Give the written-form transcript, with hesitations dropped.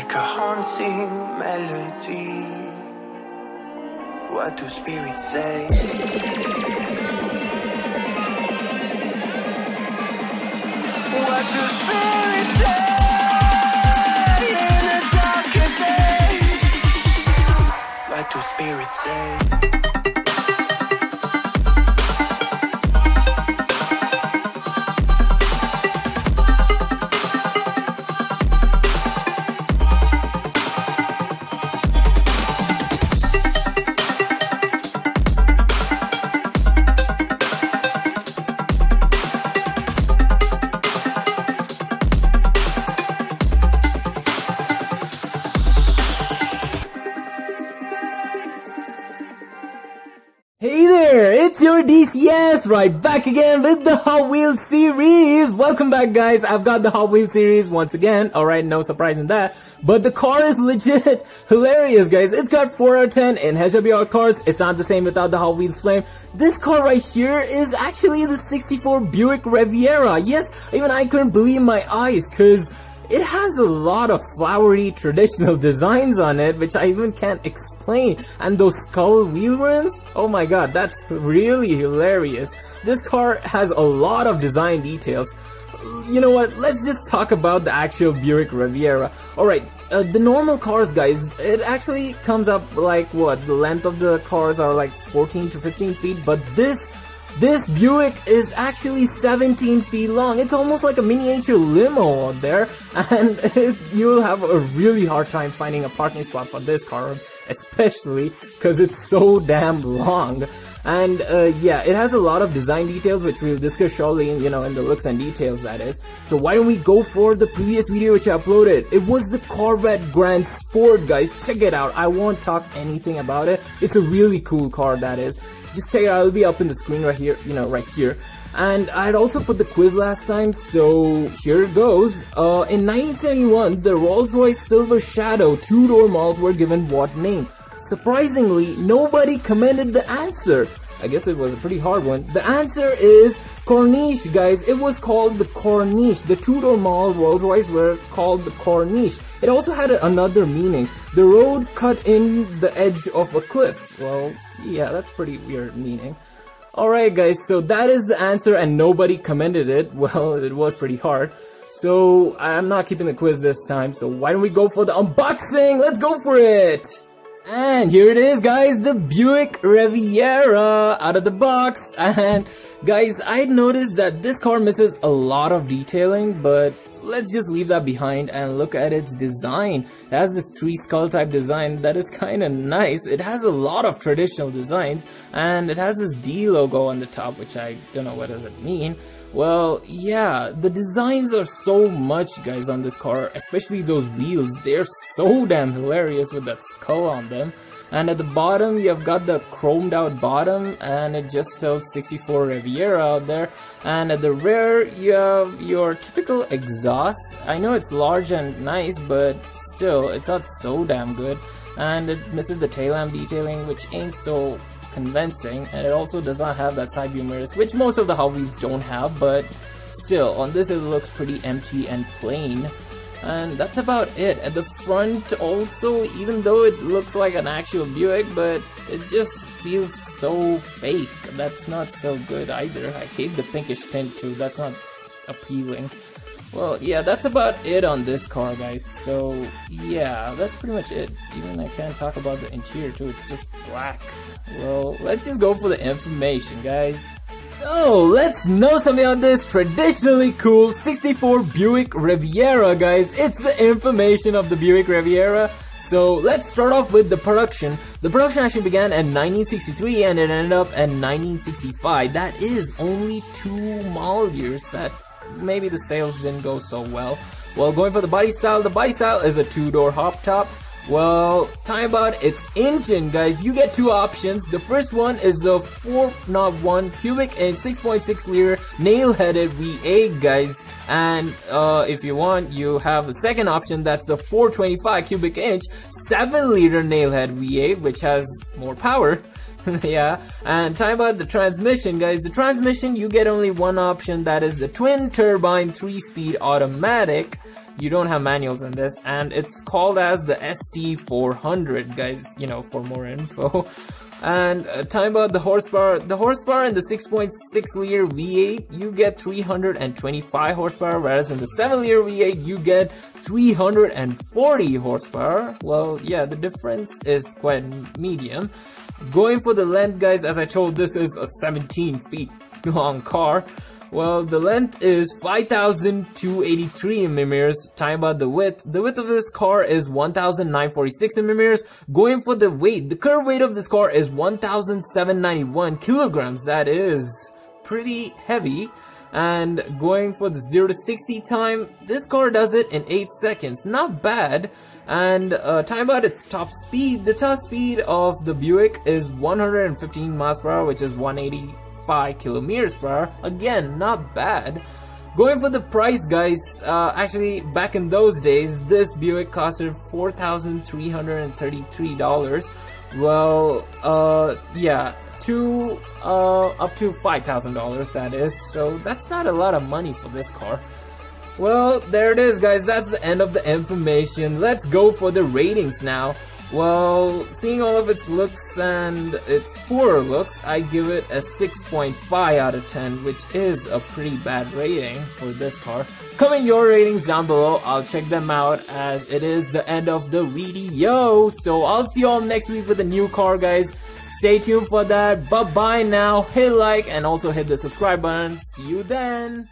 like a haunting melody. What do spirits say? What do spirits say in a darker day? What do spirits say? Hey there, it's your DCS, right back again with the Hot Wheels series. Welcome back, guys. I've got the Hot Wheels series once again. Alright, no surprise in that. But the car is legit hilarious, guys. It's got 4 out of 10 in HWR cars. It's not the same without the Hot Wheels Flame. This car right here is actually the 64 Buick Riviera. Yes, even I couldn't believe my eyes, cause it has a lot of flowery traditional designs on it, which I even can't explain. And those skull wheel rims, oh my god, that's really hilarious. This car has a lot of design details. You know what, let's just talk about the actual Buick Riviera. Alright, the normal cars, guys, it actually comes up like what, the length of the cars are like 14 to 15 feet, but this Buick is actually 17 feet long. It's almost like a miniature limo out there, and you'll have a really hard time finding a parking spot for this car, especially because it's so damn long. And yeah, it has a lot of design details which we'll discuss shortly, in the looks and details, that is. So why don't we go for the previous video which I uploaded? It was the Corvette Grand Sport, guys. Check it out. I won't talk anything about it. It's a really cool car, that is. Just check it out, it'll be up in the screen right here, right here. And I'd also put the quiz last time, so here it goes. In 1971, the Rolls-Royce Silver Shadow 2-door models were given what name? Surprisingly, nobody commented the answer. I guess it was a pretty hard one. The answer is Corniche, guys. It was called the Corniche. The 2-door model Rolls-Royce were called the Corniche. It also had another meaning. The road cut in the edge of a cliff. Well, yeah, that's pretty weird meaning. Alright, guys, so that is the answer and nobody commented it. Well, it was pretty hard. So I'm not keeping the quiz this time, so why don't we go for the unboxing? Let's go for it! And here it is, guys, the Buick Riviera out of the box. And guys, I noticed that this car misses a lot of detailing, but let's just leave that behind and look at its design. It has this 3 skull type design that is kind of nice. It has a lot of traditional designs, and it has this D logo on the top, which I don't know what does it mean. Well, yeah, the designs are so much, guys, on this car, especially those wheels. They're so damn hilarious with that skull on them. And at the bottom, you've got the chromed out bottom, and it just tells 64 Riviera out there. And at the rear, you have your typical exhaust. I know it's large and nice, but still, it's not so damn good. And it misses the tail lamp detailing, which ain't so convincing. And it also does not have that side view mirrors, which most of the Hot Wheels don't have, but still, on this it looks pretty empty and plain. And that's about it. At the front also, even though it looks like an actual Buick, but it just feels so fake. That's not so good either. I hate the pinkish tint too. That's not appealing. Well, yeah, that's about it on this car, guys. So, yeah, that's pretty much it. Even I can't talk about the interior too. It's just black. Well, let's just go for the information, guys. So, let's know something on this traditionally cool 64 Buick Riviera, guys. It's the information of the Buick Riviera. So, let's start off with the production. The production actually began in 1963 and it ended up in 1965. That is only 2 model years that maybe the sales didn't go so well. Well, going for the body style is a 2-door hardtop. Well, time about its engine, guys. You get 2 options. The first one is the 401 cubic inch 6.6 liter nail-headed V8, guys. And if you want, you have a second option, that's the 425 cubic inch 7 liter nail-head V8, which has more power. Yeah, and time about the transmission, guys. The transmission, you get only one option, that is the twin turbine 3-speed automatic. You don't have manuals in this, and it's called as the ST400, guys, you know, for more info. And talking about the horsepower in the 6.6 liter V8, you get 325 horsepower, whereas in the 7 liter V8, you get 340 horsepower. Well, yeah, the difference is quite medium. Going for the length, guys, as I told, this is a 17 feet long car. Well, the length is 5,283 millimeters. Talking about the width of this car is 1,946 millimeters. Going for the weight, the current weight of this car is 1,791 kilograms. That is pretty heavy. And going for the 0 to 60 time, this car does it in 8 seconds. Not bad. And talking about its top speed, the top speed of the Buick is 115 miles per hour, which is 185 kilometers per hour. Again, not bad. Going for the price, guys, actually back in those days, this Buick costed $4,333. Well, yeah, up to $5,000, that is. So that's not a lot of money for this car. Well, there it is, guys. That's the end of the information. Let's go for the ratings now. Well, seeing all of its looks and its poorer looks, I give it a 6.5 out of 10, which is a pretty bad rating for this car. Comment your ratings down below. I'll check them out, as it is the end of the video. So I'll see you all next week with a new car, guys. Stay tuned for that. Bye-bye now. Hit like and also hit the subscribe button. See you then.